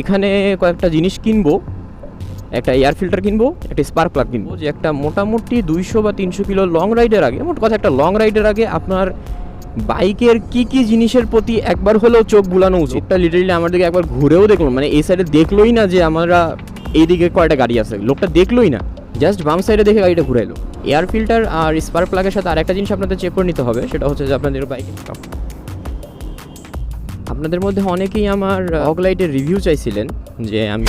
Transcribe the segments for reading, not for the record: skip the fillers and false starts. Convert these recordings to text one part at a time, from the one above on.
এখানে কয়েকটা জিনিস কিনবো, একটা এয়ার ফিল্টার কিনবো, একটা স্পার্ক প্লাগ কিনবো, যে একটা মোটামুটি 200 বা 300 কিলো লং রাইডের আগে, মোট কথা একটা লং রাইডের আগে আপনার বাইকের কি কি জিনিসের প্রতি একবার হলেও চোখ বুলানো উচিত। লোকটা লিটারালি আমার দিকে একবার ঘুরেও দেখলো, মানে এই সাইডে দেখলোই না যে আমরা এইদিকে কয়টা গাড়ি আছে, লোকটা দেখলোই না, জাস্ট বাম সাইডে দেখে গাড়িটা ঘুরাইলো। এয়ার ফিল্টার আর স্পার্ক প্লাগের সাথে আরেকটা জিনিস আপনাদের চেক করে নিতে হবে, সেটা হচ্ছে যে আপনাদের বাইকের আপনাদের মধ্যে অনেকেই আমার ফগ লাইটের রিভিউ চাইছিলেন, যে আমি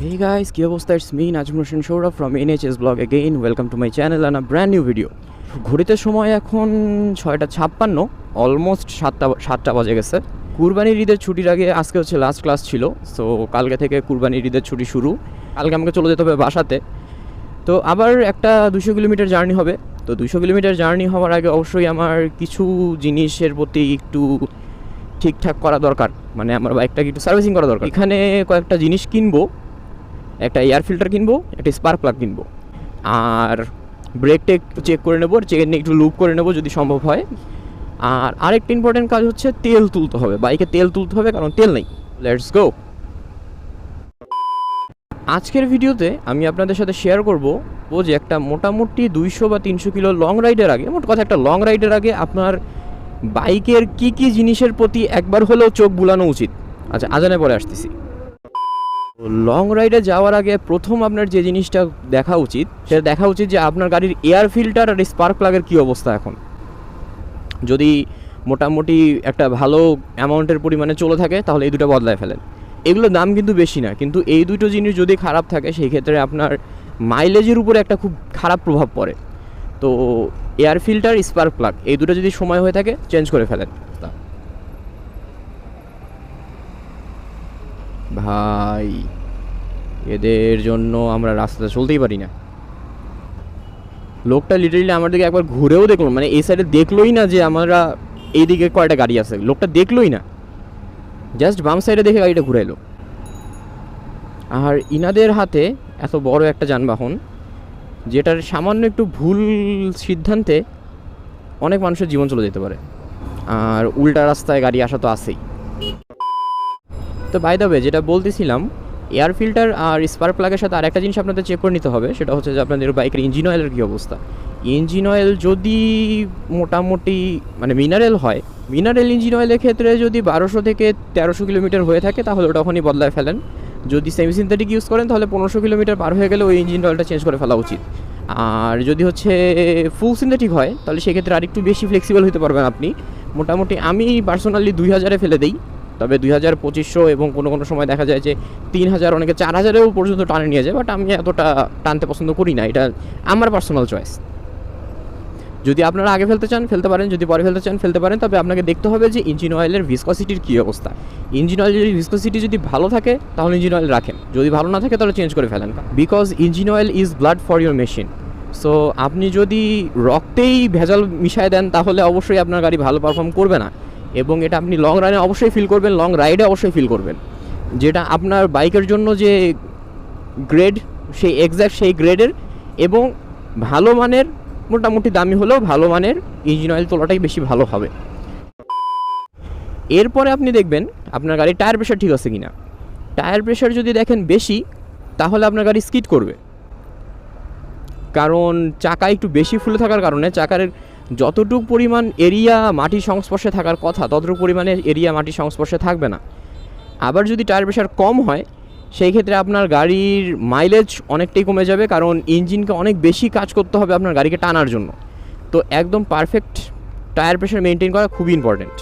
Hey guys, কি অবস্থা? It's me Najmul Hossain Shourab from NHS blog again. Welcome to my channel and a brand new video. ঘড়িতে সময় এখন 6:56, অলমোস্ট 7টা বাজে গেছে। কুরবানির ঈদের ছুটির আগে আজকে হচ্ছে লাস্ট ক্লাস ছিল, সো কালকে থেকে কুরবানির ঈদের ছুটি শুরু। কালকে আমাকে চলে যেতে হবে বাসাতে, তো আবার একটা 200 কিলোমিটার জার্নি হবে। তো 200 কিলোমিটার জার্নি হওয়ার আগে অবশ্যই আমার কিছু জিনিসের প্রতি একটু ঠিকঠাক করা দরকার, মানে আমার বাইকটাকে একটু সার্ভিসিং করা দরকার। এখানে কয়েকটা জিনিস কিনবো, একটা এয়ার ফিল্টার কিনবো, একটা স্পার্ক প্লাগ কিনবো, আর ব্রেকটা একটু চেক করে নেবো, চেন একটু লুপ করে নেবো যদি সম্ভব হয়। আর আরেকটা ইম্পর্টেন্ট কাজ হচ্ছে তেল তুলতে হবে, বাইকে তেল তুলতে হবে, কারণ তেল নেই। Let's go. আজকের ভিডিওতে আমি আপনাদের সাথে শেয়ার করবো যে একটা মোটামুটি 200 বা 300 কিলো লং রাইডের আগে, মোট কথা একটা লং রাইডের আগে আপনার বাইকের কি কি জিনিসের প্রতি একবার হলেও চোখ বুলানো উচিত। আচ্ছা, আজানে পরে আসতেছি। লং রাইডে যাওয়ার আগে প্রথম আপনার যে জিনিসটা দেখা উচিত, সেটা দেখা উচিত যে আপনার গাড়ির এয়ার ফিল্টার আর স্পার্ক প্লাগের কী অবস্থা এখন। যদি মোটামুটি একটা ভালো অ্যামাউন্টের পরিমাণে চলে থাকে তাহলে এই দুটো বদলায় ফেলেন। এগুলোর দাম কিন্তু বেশি না, কিন্তু এই দুটো জিনিস যদি খারাপ থাকে সেই ক্ষেত্রে আপনার মাইলেজের উপরে একটা খুব খারাপ প্রভাব পড়ে। তো এয়ার ফিল্টার, স্পার্ক প্লাগ এই দুটো যদি সময় হয়ে থাকে চেঞ্জ করে ফেলেন। ভাই, এদের জন্য আমরা রাস্তাতে চলতেই পারি না। লোকটা লিটারালি আমার দিকে একবার ঘুরেও দেখলো, মানে এই সাইডে দেখলোই না যে আমরা এইদিকে কয়টা গাড়ি আছে, লোকটা দেখলোই না, জাস্ট বাম সাইডে দেখে গাড়িটা ঘুরাইলো। আর ইনাদের হাতে এত বড় একটা যানবাহন, যেটার সামান্য একটু ভুল সিদ্ধান্তে অনেক মানুষের জীবন চলে যেতে পারে, আর উল্টা রাস্তায় গাড়ি আসা তো আছেই। তো বাই দ্য ওয়ে, যেটা বলতেছিলাম, এয়ার ফিল্টার আর স্পার্ক প্লাগের সাথে আরেকটা জিনিস আপনাদের চেক করে নিতে হবে, সেটা হচ্ছে যে আপনাদের বাইকের ইঞ্জিন অয়েলের কী অবস্থা। ইঞ্জিন অয়েল যদি মোটামুটি মানে মিনারেল হয়, মিনারেল ইঞ্জিন অয়েলের ক্ষেত্রে যদি 1200 থেকে 1300 কিলোমিটার হয়ে থাকে তাহলে ওটা ওখানেই বদলায় ফেলেন। যদি সেমি সিনথেটিক ইউজ করেন তাহলে 1500 কিলোমিটার পার হয়ে গেলে ওই ইঞ্জিন অয়েলটা চেঞ্জ করে ফেলা উচিত। আর যদি হচ্ছে ফুল সিনথেটিক হয় তাহলে সেক্ষেত্রে আরেকটু বেশি ফ্লেক্সিবল হতে পারবেন আপনি। মোটামুটি আমি পার্সোনালি 2000-এ ফেলে দিই, তবে 2000, 2500 এবং কোনো কোনো সময় দেখা যায় যে 3000, অনেকে 4000-এও পর্যন্ত টানে নিয়ে যায়, বাট আমি এতটা টানতে পছন্দ করি না, এটা আমার পার্সোনাল চয়েস। যদি আপনারা আগে ফেলতে চান ফেলতে পারেন, যদি পরে ফেলতে চান ফেলতে পারেন, তবে আপনাকে দেখতে হবে যে ইঞ্জিন অয়েলের ভিসকসিটির কী অবস্থা। ইঞ্জিন অয়েলের ভিসকসিটি যদি ভালো থাকে তাহলে ইঞ্জিন অয়েল রাখেন, যদি ভালো না থাকে তাহলে চেঞ্জ করে ফেলেন, because engine oil is blood for your machine. So আপনি যদি রক্তেই ভেজাল মিশায় দেন তাহলে অবশ্যই আপনার গাড়ি ভালো পারফর্ম করবে না, এবং এটা আপনি লং রানে অবশ্যই ফিল করবেন, লং রাইডে অবশ্যই ফিল করবেন। যেটা আপনার বাইকের জন্য যে গ্রেড, সেই এক্স্যাক্ট সেই গ্রেডের এবং ভালো মানের, মোটামুটি দামি হলেও ভালো মানের ইঞ্জিন অয়েল তোলাটাই বেশি ভালো হবে। এরপরে আপনি দেখবেন আপনার গাড়ির টায়ার প্রেশার ঠিক আছে কিনা। টায়ার প্রেশার যদি দেখেন বেশি তাহলে আপনার গাড়ি স্কিড করবে, কারণ চাকা একটু বেশি ফুলে থাকার কারণে চাকার যতটুকু পরিমাণ এরিয়া মাটির সংস্পর্শে থাকার কথা ততটুকু পরিমাণে এরিয়া মাটির সংস্পর্শে থাকবে না। আবার যদি টায়ার প্রেশার কম হয় সেই ক্ষেত্রে আপনার গাড়ির মাইলেজ অনেকটাই কমে যাবে, কারণ ইঞ্জিনকে অনেক বেশি কাজ করতে হবে আপনার গাড়িকে টানার জন্য। তো একদম পারফেক্ট টায়ার প্রেশার মেনটেন করা খুবই ইম্পর্টেন্ট।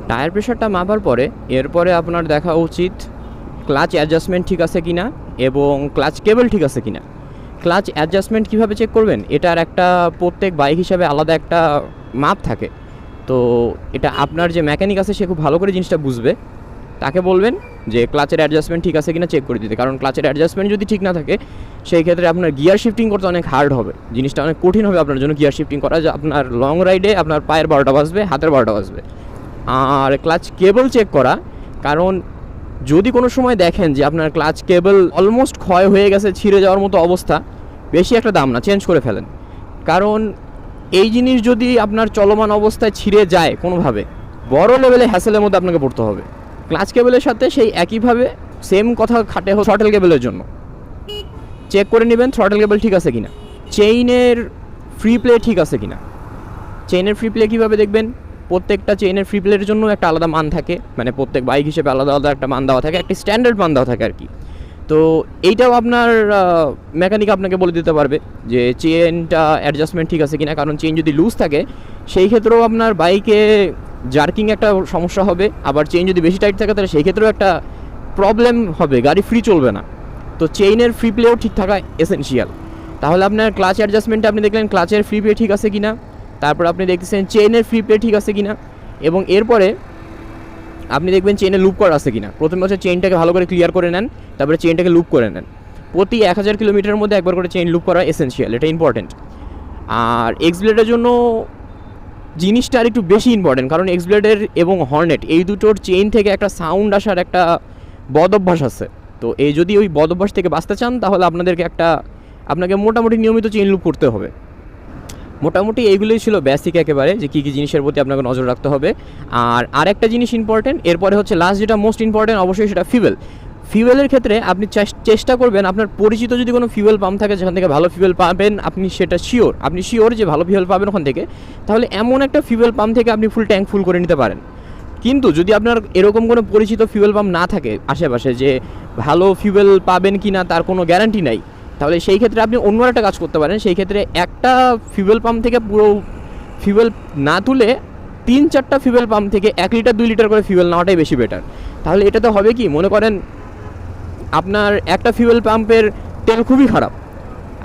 টায়ার প্রেশারটা মাপার পরে এরপরে আপনার দেখা উচিত ক্লাচ অ্যাডজাস্টমেন্ট ঠিক আছে কিনা এবং ক্লাচ কেবল ঠিক আছে কিনা। ক্লাচ অ্যাডজাস্টমেন্ট কীভাবে চেক করবেন, এটার একটা প্রত্যেক বাইক হিসাবে আলাদা একটা মাপ থাকে। তো এটা আপনার যে মেকানিক আছে সে খুব ভালো করে জিনিসটা বুঝবে, তাকে বলবেন যে ক্লাচের অ্যাডজাস্টমেন্ট ঠিক আছে কিনা চেক করে দিতে, কারণ ক্লাচের অ্যাডজাস্টমেন্ট যদি ঠিক না থাকে সেই ক্ষেত্রে আপনার গিয়ার শিফটিং করতে অনেক হার্ড হবে, জিনিসটা অনেক কঠিন হবে আপনার জন্য গিয়ার শিফটিং করা, যে আপনার লং রাইডে আপনার পায়ের 12টা বাজবে, হাতের 12টা বাজবে। আর ক্লাচ কেবল চেক করা, কারণ যদি কোনো সময় দেখেন যে আপনার ক্লাচ কেবল অলমোস্ট ক্ষয় হয়ে গেছে, ছিঁড়ে যাওয়ার মতো অবস্থা, বেশি একটা দাম না, চেঞ্জ করে ফেলেন। কারণ এই জিনিস যদি আপনার চলমান অবস্থায় ছিঁড়ে যায় কোনোভাবে, বড় লেভেলে হ্যাসেলের মধ্যে আপনাকে পড়তে হবে। ক্লাচ কেবলের সাথে সেই একইভাবে সেম কথা খাটে থ্রটল কেবলের জন্য। চেক করে নেবেন থ্রটল কেবল ঠিক আছে কিনা, চেইনের ফ্রি প্লে ঠিক আছে কিনা। চেইনের ফ্রি প্লে কীভাবে দেখবেন? প্রত্যেকটা চেইনের ফ্রি প্লের জন্য একটা আলাদা মান থাকে, মানে প্রত্যেক বাইক হিসেবে আলাদা আলাদা একটা মান দেওয়া থাকে, একটা স্ট্যান্ডার্ড মান দেওয়া থাকে আর কি। তো এইটাও আপনার মেকানিক আপনাকে বলে দিতে পারবে যে চেইনটা অ্যাডজাস্টমেন্ট ঠিক আছে কিনা। কারণ চেইন যদি লুজ থাকে সেই ক্ষেত্রেও আপনার বাইকে জার্কিং একটা সমস্যা হবে, আবার চেইন যদি বেশি টাইট থাকে তাহলে সেই ক্ষেত্রেও একটা প্রবলেম হবে, গাড়ি ফ্রি চলবে না। তো চেইনের ফ্রি প্লেও ঠিক থাকা এসেনশিয়াল। তাহলে আপনার ক্লাচ অ্যাডজাস্টমেন্টে আপনি দেখলেন ক্লাচের ফ্রি প্লে ঠিক আছে কিনা, তারপর আপনি দেখতেছেন চেইনের ফ্রি প্লে ঠিক আছে কিনা, এবং এরপরে আপনি দেখবেন চেইনে লুপ করা আছে কিনা। প্রথমে হচ্ছে চেইনটাকে ভালো করে ক্লিয়ার করে নেন, তারপরে চেইনটাকে লুপ করে নেন। প্রতি 1000 কিলোমিটারের মধ্যে একবার করে চেইন লুপ করা এসেনশিয়াল, এটা ইম্পর্টেন্ট। আর এক্সব্লেডের জন্য জিনিসটা আর একটু বেশি ইম্পর্টেন্ট, কারণ এক্সব্লেডের এবং হর্নেট এই দুটোর চেইন থেকে একটা সাউন্ড আসার একটা বদ অভ্যাস আছে। তো এই যদি ওই বদ অভ্যাস থেকে বাঁচতে চান তাহলে আপনাকে মোটামুটি নিয়মিত চেইন লুপ করতে হবে। মোটামুটি এইগুলোই ছিল বেসিক একেবারে, যে কী কী জিনিসের প্রতি আপনাকে নজর রাখতে হবে। আর আরেকটা জিনিস ইম্পর্টেন্ট, এরপরে হচ্ছে লাস্ট যেটা মোস্ট ইম্পর্টেন্ট অবশ্যই সেটা ফিউয়েলের ক্ষেত্রে আপনি চেষ্টা করবেন আপনার পরিচিত যদি কোনো ফিউয়েল পাম্প থাকে যেখান থেকে ভালো ফিউয়েল পাবেন, আপনি শিওর যে ভালো ফিউয়েল পাবেন ওখান থেকে, তাহলে এমন একটা ফিউয়েল পাম্প থেকে আপনি ফুল ট্যাঙ্ক ফুল করে নিতে পারেন। কিন্তু যদি আপনার এরকম কোনো পরিচিত ফিউয়েল পাম্প না থাকে আশেপাশে, যে ভালো ফিউয়েল পাবেন কি না তার কোনো গ্যারান্টি নাই, তাহলে সেই ক্ষেত্রে আপনি অন্য একটা কাজ করতে পারেন। সেই ক্ষেত্রে একটা ফিউয়েল পাম্প থেকে পুরো ফিউয়েল না তুলে 3-4টা ফিউয়েল পাম্প থেকে 1 লিটার 2 লিটার করে ফিউয়েল নেওয়াটাই বেশি বেটার। তাহলে এটাতে হবে কি, মনে করেন আপনার একটা ফিউয়েল পাম্পের তেল খুবই খারাপ,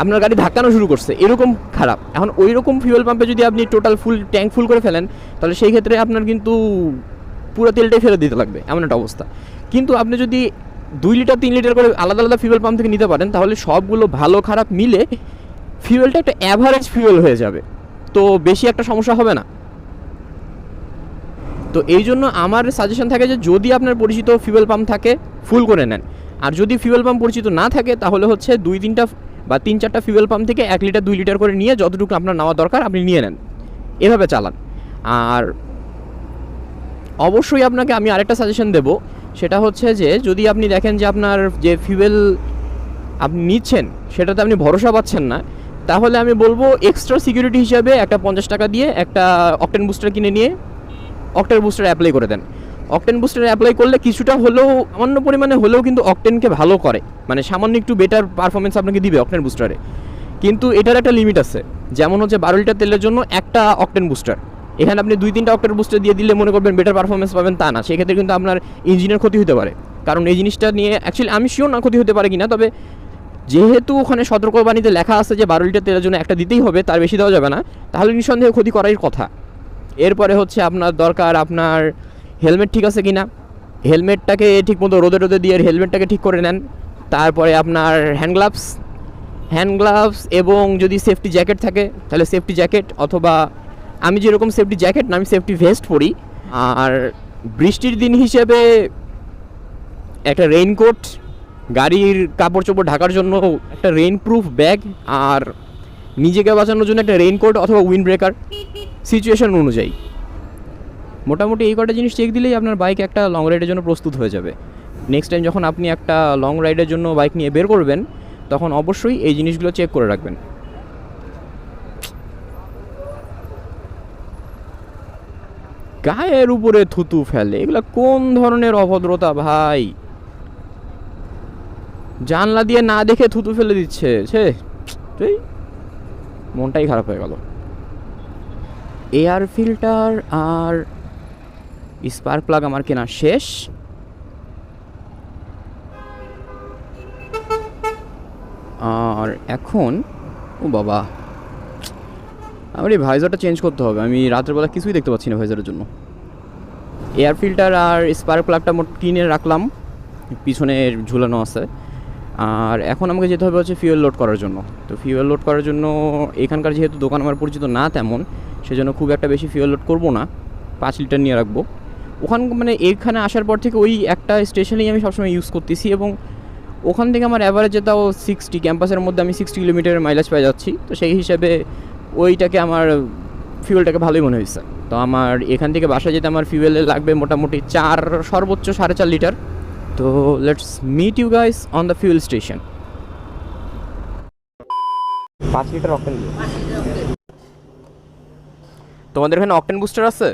আপনার গাড়ি ধাক্কানো শুরু করছে, এরকম খারাপ। এখন ওই রকম ফিউয়েল পাম্পে যদি আপনি টোটাল ফুল ট্যাঙ্ক ফুল করে ফেলেন, তাহলে সেই ক্ষেত্রে আপনার কিন্তু পুরো তেলটাই ফেরত দিতে লাগবে, এমন একটা অবস্থা। কিন্তু আপনি যদি 2 লিটার 3 লিটার করে আলাদা আলাদা ফিউয়েল পাম্প থেকে নিতে পারেন, তাহলে সবগুলো ভালো খারাপ মিলে ফিউয়েলটা একটা অ্যাভারেজ ফিউয়েল হয়ে যাবে, তো বেশি একটা সমস্যা হবে না। তো এই জন্য আমার সাজেশন থাকে যে যদি আপনার পরিচিত ফিউয়েল পাম্প থাকে ফুল করে নেন, আর যদি ফিউয়েল পাম্প পরিচিত না থাকে তাহলে হচ্ছে 2-3টা বা 3-4টা ফিউয়েল পাম্প থেকে 1 লিটার 2 লিটার করে নিয়ে যতটুকু আপনার নেওয়া দরকার আপনি নিয়ে নেন, এভাবে চালান। আর অবশ্যই আপনাকে আমি আরেকটা সাজেশন দেবো, সেটা হচ্ছে যে যদি আপনি দেখেন যে আপনার যে ফিউয়েল আপনি নিচ্ছেন সেটাতে আপনি ভরসা পাচ্ছেন না, তাহলে আমি বলবো এক্সট্রা সিকিউরিটি হিসাবে একটা 50 টাকা দিয়ে একটা অকটেন বুস্টার কিনে নিয়ে অকটেন বুস্টার অ্যাপ্লাই করে দেন। অকটেন বুস্টার অ্যাপ্লাই করলে কিছুটা হলেও, সামান্য পরিমাণে হলেও কিন্তু অকটেনকে ভালো করে, মানে সামান্য একটু বেটার পারফরমেন্স আপনাকে দিবে অকটেন বুস্টারে। কিন্তু এটার একটা লিমিট আছে, যেমন হচ্ছে 12 লিটার তেলের জন্য একটা অকটেন বুস্টার। এখানে আপনি 2-3টা অকটেন বুস্টার দিয়ে দিলে মনে করবেন বেটার পারফরমেন্স পাবেন, তা না। সেক্ষেত্রে কিন্তু আপনার ইঞ্জিনের ক্ষতি হতে পারে। কারণ এই জিনিসটা নিয়ে অ্যাকচুয়ালি আমি শিওর না ক্ষতি হতে পারে কিনা, তবে যেহেতু ওখানে সতর্কবাণীতে লেখা আছে যে 12 লিটার তেলের জন্য একটা দিতেই হবে, তার বেশি দেওয়া যাবে না, তাহলে নিঃসন্দেহে ক্ষতি করাই কথা। এরপরে হচ্ছে আপনার দরকার আপনার হেলমেট ঠিক আছে কিনা, হেলমেটটাকে ঠিকমতো রোদে দিয়ে হেলমেটটাকে ঠিক করে নেন। তারপরে আপনার হ্যান্ড গ্লাভস এবং যদি সেফটি জ্যাকেট থাকে তাহলে সেফটি জ্যাকেট, অথবা আমি যেরকম সেফটি জ্যাকেট না, আমি সেফটি ভেস্ট পরি। আর বৃষ্টির দিন হিসেবে একটা রেইনকোট, গাড়ির কাপড় চোপড় ঢাকার জন্য একটা রেইনপ্রুফ ব্যাগ, আর নিজেকে বাঁচানোর জন্য একটা রেইনকোট অথবা উইন্ড ব্রেকার সিচুয়েশন অনুযায়ী। মোটামুটি এই কটা জিনিস চেক দিলেই আপনার বাইক একটা লং রাইডের জন্য প্রস্তুত হয়ে যাবে। নেক্সট টাইম যখন আপনি একটা লং রাইডের জন্য বাইক নিয়ে বের করবেন তখন অবশ্যই এই জিনিসগুলো চেক করে রাখবেন। গায়ের উপরে থুতু ফেলে, এগুলো কোন ধরনের অভদ্রতা ভাই? জানলা দিয়ে না দেখে থুতু ফেলে দিচ্ছে, মনটাই খারাপ হয়ে গেল। এয়ার ফিল্টার আর স্পার্ক প্লাগ আমার কেনা শেষ। আর এখন ও বাবা, আমার এই ভাইজারটা চেঞ্জ করতে হবে। আমি রাতের বেলা কিছুই দেখতে পাচ্ছি না ভাইজারের জন্য। এয়ার ফিল্টার আর স্পার্ক প্লাগটা মোট কিনে রাখলাম, পিছনে ঝুলানো আছে। আর এখন আমাকে যেতে হবে হচ্ছে ফিউয়েল লোড করার জন্য। তো ফিউয়েল লোড করার জন্য এখানকার যেহেতু দোকান আমার পরিচিত না তেমন, সেজন্য খুব একটা বেশি ফিউয়েল লোড করবো না, 5 লিটার নিয়ে রাখবো। মানে এখানে আসার পর থেকে ওই একটা স্টেশনেই আমি সবসময় ইউজ করতেছি, এবং ওখান থেকে আমার অ্যাভারেজে তাও 60, ক্যাম্পাসের মধ্যে আমি 60 কিলোমিটারের মাইলেজ পেয়ে যাচ্ছি। তো সেই হিসেবে ওইটাকে আমার ফিউয়েলটাকে ভালোই মনে হয়েছে। তো আমার এখান থেকে বাসা যেতে আমার ফিউয়েলে লাগবে মোটামুটি সর্বোচ্চ 4.5 লিটার। তো let's meet you guys on the fuel station. 5 litre octane দিয়ে। তোমাদের এখানে অকটেন বুস্টার আছে?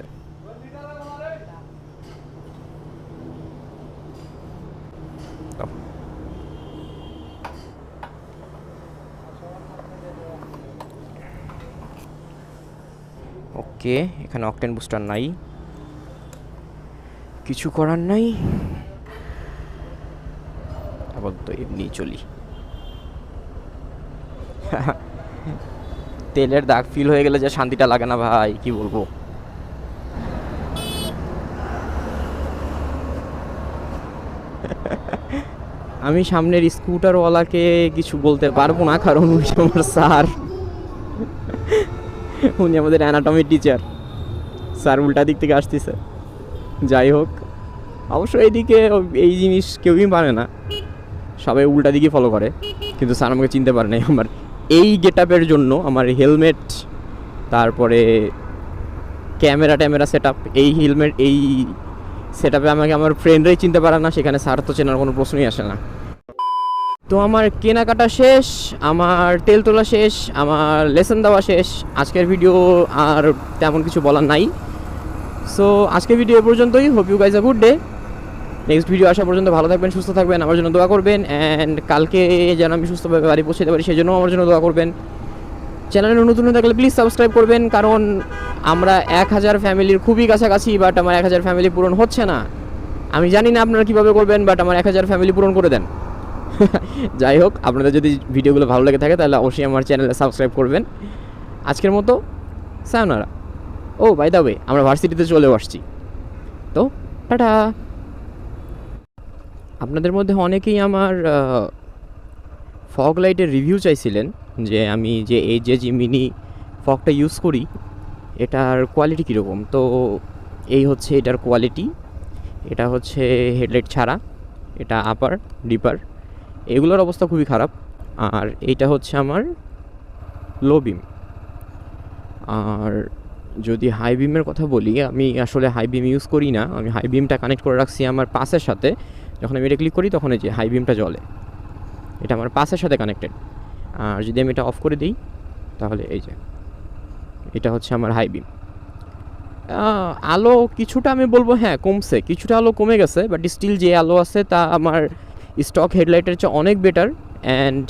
ওকে, এখানে অকটেন বুস্টার নাই, কিছু করার নাই, আপাতত এমনি চলি। তেলের দাগ ফিল হয়ে গেলে যে শান্তিটা লাগে না ভাই, কি বলবো। আমি সামনের স্কুটারওয়ালাকে কিছু বলতে পারবো না, কারণ উনি আমার স্যার, উনি আমাদের অ্যানাটমির টিচার। স্যার উল্টা দিক থেকে আসতেছে। যাই হোক, অবশ্য এইদিকে এই জিনিস কেউই মানে না, সবাই উল্টা দিকে ফলো করে, কিন্তু স্যার আমাকে চিনতে পারে নাই আমার এই গেট আপের জন্য। আমার হেলমেট, তারপরে ক্যামেরা সেট আপ, এই হেলমেট এই সেট আপে আমাকে আমার ফ্রেন্ডরাই চিনতে পারে না, সেখানে স্যার তো চেনার কোনো প্রশ্নই আসে না। তো আমার কেনাকাটা শেষ, আমার তেল তোলা শেষ, আমার লেসন দেওয়া শেষ। আজকের ভিডিও আর তেমন কিছু বলার নাই। সো আজকের ভিডিও এ পর্যন্তই। Hope you guys a good day. Next video আসা পর্যন্ত ভালো থাকবেন, সুস্থ থাকবেন, আমার জন্য দোয়া করবেন। অ্যান্ড কালকে যেন আমি সুস্থভাবে বাড়ি পৌঁছতে পারি, সেই জন্য আমার জন্য দোয়া করবেন। চ্যানেলে নতুন হয়ে থাকলে প্লিজ সাবস্ক্রাইব করবেন, কারণ আমরা 1000 ফ্যামিলির খুবই কাছাকাছি, বাট আমার 1000 ফ্যামিলি পূরণ হচ্ছে না। আমি জানি না আপনারা কীভাবে করবেন, বাট আমার 1000 ফ্যামিলি পূরণ করে দেন। যাই হোক, আপনাদের যদি ভিডিওগুলো ভালো লেগে থাকে তাহলে অবশ্যই আমার চ্যানেলে সাবস্ক্রাইব করবেন। আজকের মতো সায়নারা। ও বাই দ্য ওয়ে, আমরা ভার্সিটিতে চলেও আসছি। তো টাটা। আপনাদের মধ্যে অনেকেই আমার ফগ লাইটের রিভিউ চাইছিলেন, যে আমি যে মিনি ফগটা ইউজ করি এটার কোয়ালিটি কীরকম। তো এই হচ্ছে এটার কোয়ালিটি। এটা হচ্ছে হেডলাইট ছাড়া, এটা আপার ডিপার, এগুলোর অবস্থা খুবই খারাপ। আর এইটা হচ্ছে আমার লো বিম। আর যদি হাই বিমের কথা বলি, আমি আসলে হাই বিম ইউজ করি না, আমি হাই বিমটা কানেক্ট করে রাখছি আমার পাসের সাথে। যখন আমি এটা ক্লিক করি তখন এই যে হাই বিমটা জ্বলে, এটা আমার পাসের সাথে কানেক্টেড। আর যদি আমি এটা অফ করে দিই তাহলে এই যে এটা হচ্ছে আমার হাই বিম। আলো কিছুটা আমি বলবো হ্যাঁ কমছে, কিছুটা আলো কমে গেছে, বাট স্টিল যে আলো আছে তা আমার স্টক হেডলাইটের চেয়ে অনেক বেটার। অ্যান্ড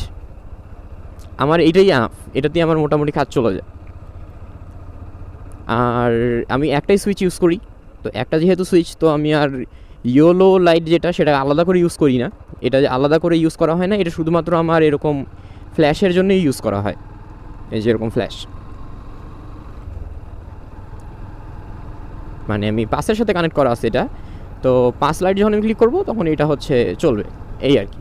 আমার এটাই আনাফ, এটাতেই আমার মোটামুটি কাজ চলে যায়। আর আমি একটাই সুইচ ইউজ করি, তো একটা যেহেতু সুইচ, তো আমি আর ইয়েলো লাইট যেটা সেটা আলাদা করে ইউজ করি না। এটা যে আলাদা করে ইউজ করা হয় না, এটা শুধুমাত্র আমার এরকম ফ্ল্যাশের জন্যই ইউজ করা হয়, এই যে এরকম ফ্ল্যাশ। মানে আমি পাসের সাথে কানেক্ট করা আছে এটা, তো পাস লাইট যখন আমি ক্লিক করবো তখন এটা হচ্ছে চলবে, এই আর কি।